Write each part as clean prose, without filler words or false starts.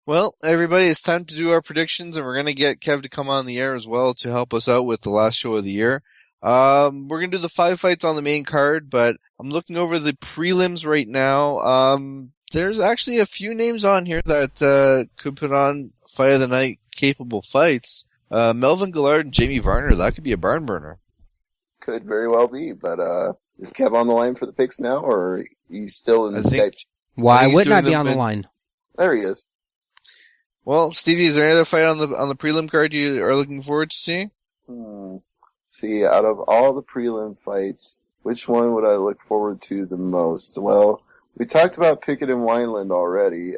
Well, everybody, it's time to do our predictions, and we're going to get Kev to come on the air as well to help us out with the last show of the year. We're going to do the 5 fights on the main card, but I'm looking over the prelims right now. There's actually a few names on here that could put on fight of the night capable fights. Melvin Gillard and Jamie Varner, that could be a barn burner. Could very well be, but is Kev on the line for the picks now, or he's still in I the think, Skype? Why he's wouldn't I doing be them on the in- line? There he is. Well, Stevie, is there any other fight on the prelim card you are looking forward to seeing? See, out of all the prelim fights, which one would I look forward to the most? Well, we talked about Pickett and Wineland already.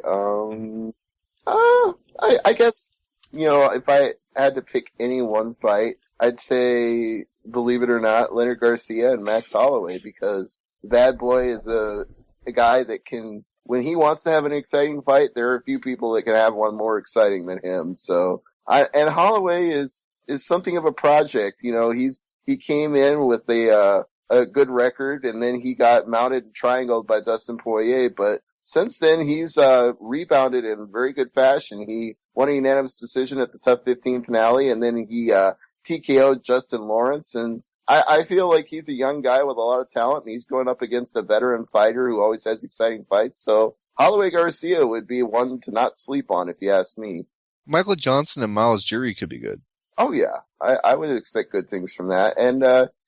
I guess, if I had to pick any one fight, I'd say, believe it or not, Leonard Garcia and Max Holloway, because the bad boy is a guy that can, when he wants to have an exciting fight, there are a few people that can have one more exciting than him. So, and Holloway is something of a project. He came in with a good record, and then he got mounted and triangled by Dustin Poirier, but since then, he's rebounded in very good fashion. He won a unanimous decision at the Tough 15 finale, and then he TKO'd Justin Lawrence. And I feel like he's a young guy with a lot of talent, and he's going up against a veteran fighter who always has exciting fights. So Holloway Garcia would be one to not sleep on, if you ask me. Michael Johnson and Miles Jury could be good. Oh, yeah. I would expect good things from that. And,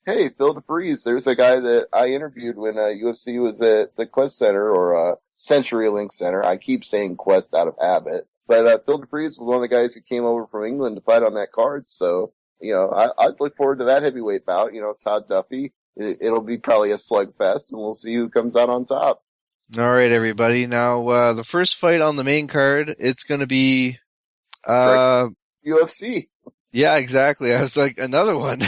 hey, Phil DeFries, there's a guy that I interviewed when UFC was at the Quest Center or CenturyLink Center. I keep saying Quest out of habit. But Phil DeFries was one of the guys who came over from England to fight on that card. So, I'd look forward to that heavyweight bout. Todd Duffy. It'll be probably a slugfest, and we'll see who comes out on top. All right, everybody. Now, the first fight on the main card, it's going to be... UFC. Yeah, exactly. I was like, another one.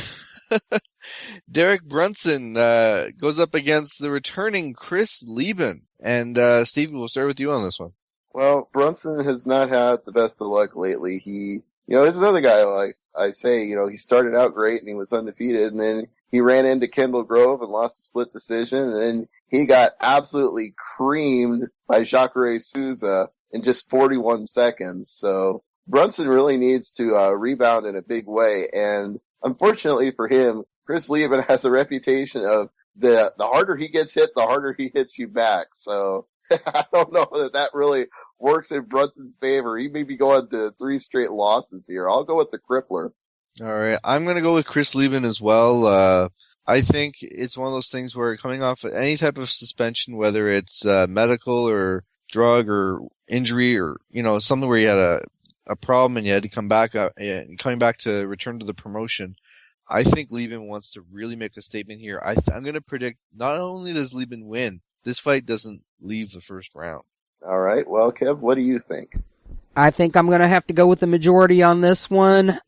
Derek Brunson goes up against the returning Chris Lieben. And Steve, we'll start with you on this one. Well, Brunson has not had the best of luck lately. He, there's another guy, like I say, he started out great and he was undefeated, and then he ran into Kendall Grove and lost a split decision, and then he got absolutely creamed by Jacare Souza in just 41 seconds. So Brunson really needs to rebound in a big way, and unfortunately for him, Chris Lieben has a reputation of the harder he gets hit, the harder he hits you back. So I don't know that really works in Brunson's favor. He may be going to 3 straight losses here. I'll go with the crippler. All right. I'm going to go with Chris Lieben as well. I think it's one of those things where coming off any type of suspension, whether it's medical or drug or injury or, something where you had a problem and you had to come back, coming back to return to the promotion, I think Lieben wants to really make a statement here. I'm going to predict not only does Lieben win, this fight doesn't leave the first round. All right. Well, Kev, what do you think? I think I'm going to have to go with the majority on this one.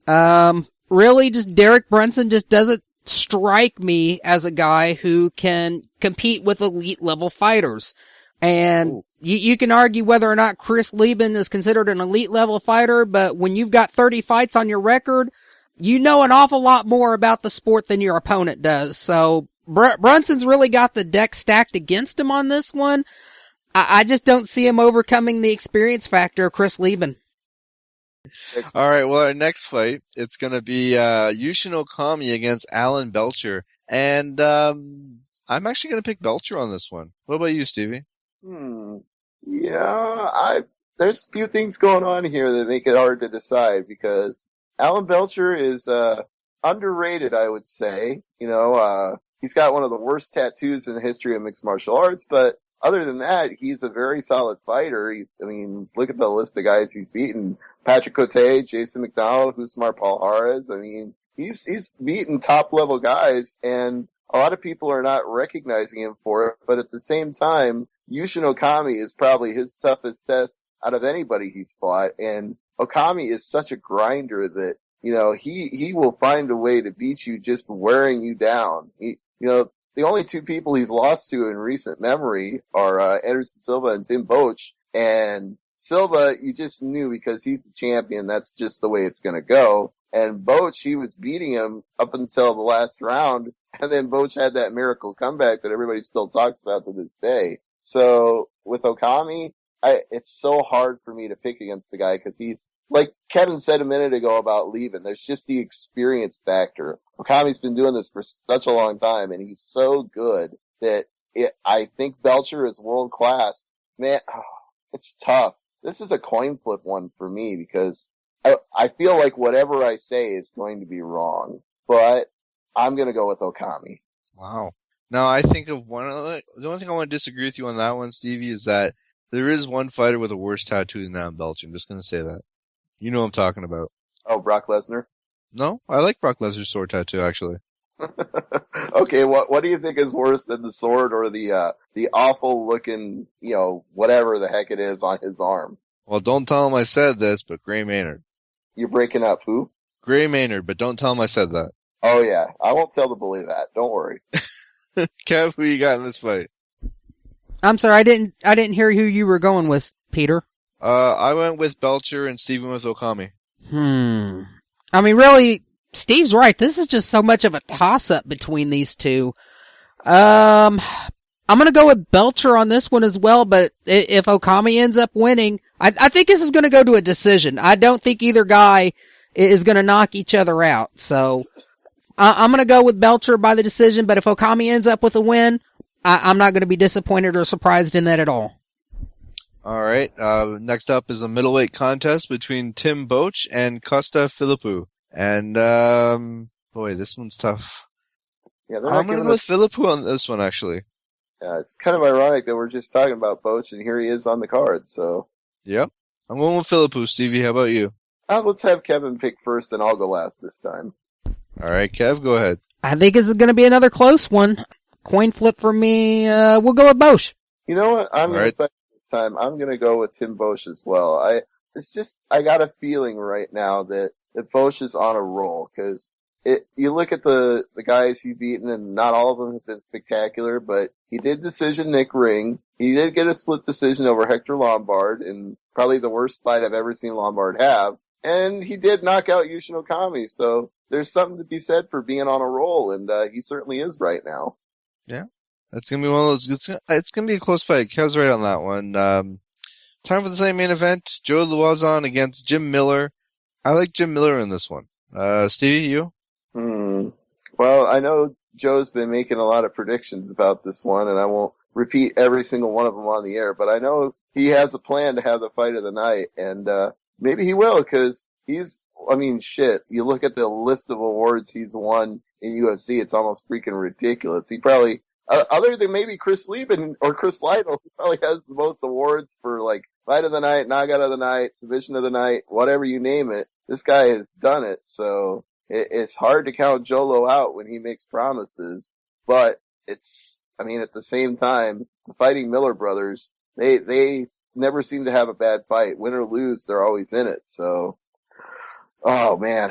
Really, just Derek Brunson just doesn't strike me as a guy who can compete with elite level fighters. And you can argue whether or not Chris Lieben is considered an elite level fighter, but when you've got 30 fights on your record, you know an awful lot more about the sport than your opponent does. So Brunson's really got the deck stacked against him on this one. I just don't see him overcoming the experience factor of Chris Lieben. All right, well, our next fight, it's going to be Yushin Okami against Alan Belcher. And I'm actually going to pick Belcher on this one. What about you, Stevie? Yeah, there's a few things going on here that make it hard to decide, because Alan Belcher is underrated, I would say. He's got one of the worst tattoos in the history of mixed martial arts, but other than that, he's a very solid fighter. Look at the list of guys he's beaten. Patrick Cote, Jason McDonald, Husmar Palhares. He's beaten top-level guys, and a lot of people are not recognizing him for it, but at the same time, Yushin Okami is probably his toughest test out of anybody he's fought, and Okami is such a grinder that, he will find a way to beat you just wearing you down. The only 2 people he's lost to in recent memory are Anderson Silva and Tim Boetsch. And Silva, you just knew because he's the champion, that's just the way it's going to go. And Boetsch, he was beating him up until the last round, and then Boetsch had that miracle comeback that everybody still talks about to this day. So with Okami, it's so hard for me to pick against the guy because he's, like Kevin said a minute ago about leaving, there's just the experience factor. Okami's been doing this for such a long time, and he's so good that I think Belcher is world class. Man, it's tough. This is a coin flip one for me because I feel like whatever I say is going to be wrong, but I'm going to go with Okami. Wow. Now, I think of the only thing I want to disagree with you on that one, Stevie, is that there is one fighter with a worse tattoo than Alan Belcher. I'm just going to say that. You know what I'm talking about. Oh, Brock Lesnar? No, I like Brock Lesnar's sword tattoo, actually. Okay, what do you think is worse than the sword or the awful looking, whatever the heck it is on his arm? Well, don't tell him I said this, but Gray Maynard. You're breaking up who? Gray Maynard, but don't tell him I said that. Oh yeah, I won't tell the bully that. Don't worry. Kev, who you got in this fight? I'm sorry, I didn't hear who you were going with, Peter. I went with Belcher and Steven with Okami. I mean, really, Steve's right. This is just so much of a toss-up between these two. I'm gonna go with Belcher on this one as well, but if Okami ends up winning, I think this is gonna go to a decision. I don't think either guy is gonna knock each other out, so I'm gonna go with Belcher by the decision, but if Okami ends up with a win, I'm not gonna be disappointed or surprised in that at all. Alright, next up is a middleweight contest between Tim Boach and Costa Philippou. And, boy, this one's tough. Yeah, I'm gonna go with Philippou on this one, actually. Yeah, it's kind of ironic that we're just talking about Boach, and here he is on the card, so. Yep. I'm going with Philippou. Stevie, how about you? Let's have Kevin pick first, and I'll go last this time. Alright, Kev, go ahead. I think this is gonna be another close one. Coin flip for me, we'll go with Boach. You know what? I'm going to say this time, I'm going to go with Tim Boach as well. I got a feeling right now that Boach is on a roll, because you look at the guys he's beaten, and not all of them have been spectacular, but he did decision Nick Ring. He did get a split decision over Hector Lombard, in probably the worst fight I've ever seen Lombard have. And he did knock out Yushin Okami, so there's something to be said for being on a roll, and he certainly is right now. Yeah. That's going to be one of those, it's going to be a close fight. Kev's right on that one. Time for the same main event. Joe Luazon against Jim Miller. I like Jim Miller in this one. Stevie, you? Well, I know Joe's been making a lot of predictions about this one, and I won't repeat every single one of them on the air, but I know he has a plan to have the fight of the night, and maybe he will, because you look at the list of awards he's won in UFC, it's almost freaking ridiculous. He probably, other than maybe Chris Lieben or Chris Lytle, he probably has the most awards for, like, fight of the night, knockout of the night, submission of the night, whatever you name it. This guy has done it, so it's hard to count Jolo out when he makes promises, but at the same time, the Fighting Miller brothers, they never seem to have a bad fight. Win or lose, they're always in it, so, oh man,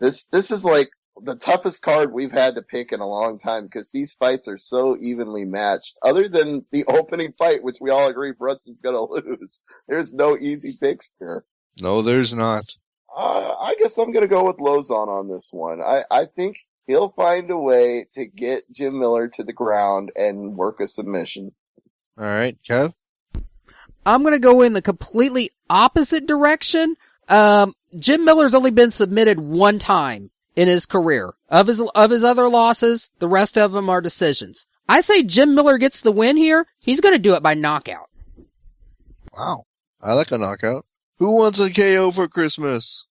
this is like the toughest card we've had to pick in a long time, because these fights are so evenly matched. Other than the opening fight, which we all agree Brunson's gonna lose, there's no easy picks here. No, there's not. I guess I'm gonna go with Lozon on this one. I think he'll find a way to get Jim Miller to the ground and work a submission. Alright, Kev? I'm gonna go in the completely opposite direction. Jim Miller's only been submitted one time in his career. Of his other losses, the rest of them are decisions. I say Jim Miller gets the win here. He's gonna do it by knockout. Wow. I like a knockout. Who wants a KO for Christmas?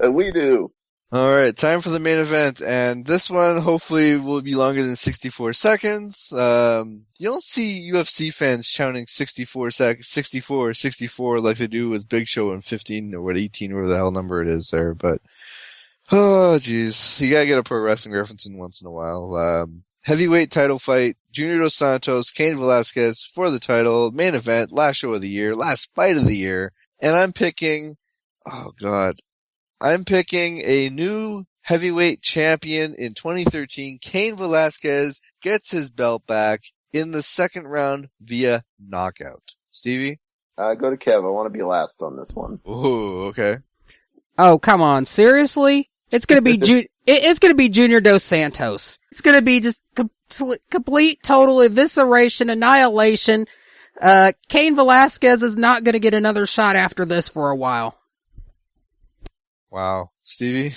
We do. Alright, time for the main event, and this one hopefully will be longer than 64 seconds. You don't see UFC fans shouting 64 like they do with Big Show in 15 or 18 or the hell number it is there, but oh jeez, you gotta get a pro wrestling reference in once in a while. Heavyweight title fight, Junior Dos Santos, Cain Velasquez for the title, main event, last show of the year, last fight of the year, and I'm picking a new heavyweight champion in 2013. Cain Velasquez gets his belt back in the second round via knockout. Stevie? Go to Kev. I want to be last on this one. Ooh, okay. Oh, come on. Seriously? It's gonna be it's gonna be Junior Dos Santos. It's gonna be just complete, total evisceration, annihilation. Cain Velasquez is not going to get another shot after this for a while. Wow. Stevie?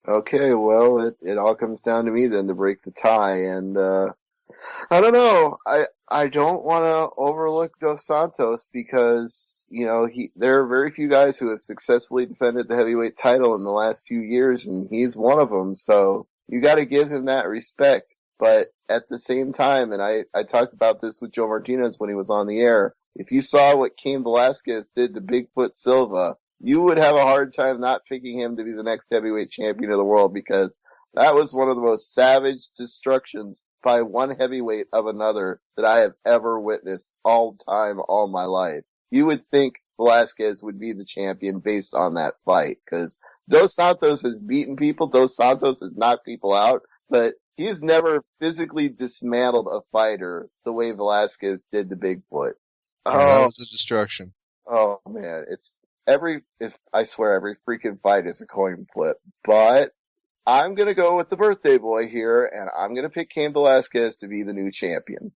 Okay, well, it all comes down to me then to break the tie, and I don't know. I don't want to overlook Dos Santos because, you know, there are very few guys who have successfully defended the heavyweight title in the last few years, and he's one of them. So you got to give him that respect. But at the same time, and I talked about this with Joe Martinez when he was on the air, if you saw what Cain Velasquez did to Bigfoot Silva, you would have a hard time not picking him to be the next heavyweight champion of the world because that was one of the most savage destructions by one heavyweight of another that I have ever witnessed all my life. You would think Velasquez would be the champion based on that fight because Dos Santos has beaten people, Dos Santos has knocked people out, but he's never physically dismantled a fighter the way Velasquez did to Bigfoot. Yeah, that was a destruction. Oh man, I swear every freaking fight is a coin flip, but I'm going to go with the birthday boy here, and I'm going to pick Cain Velasquez to be the new champion.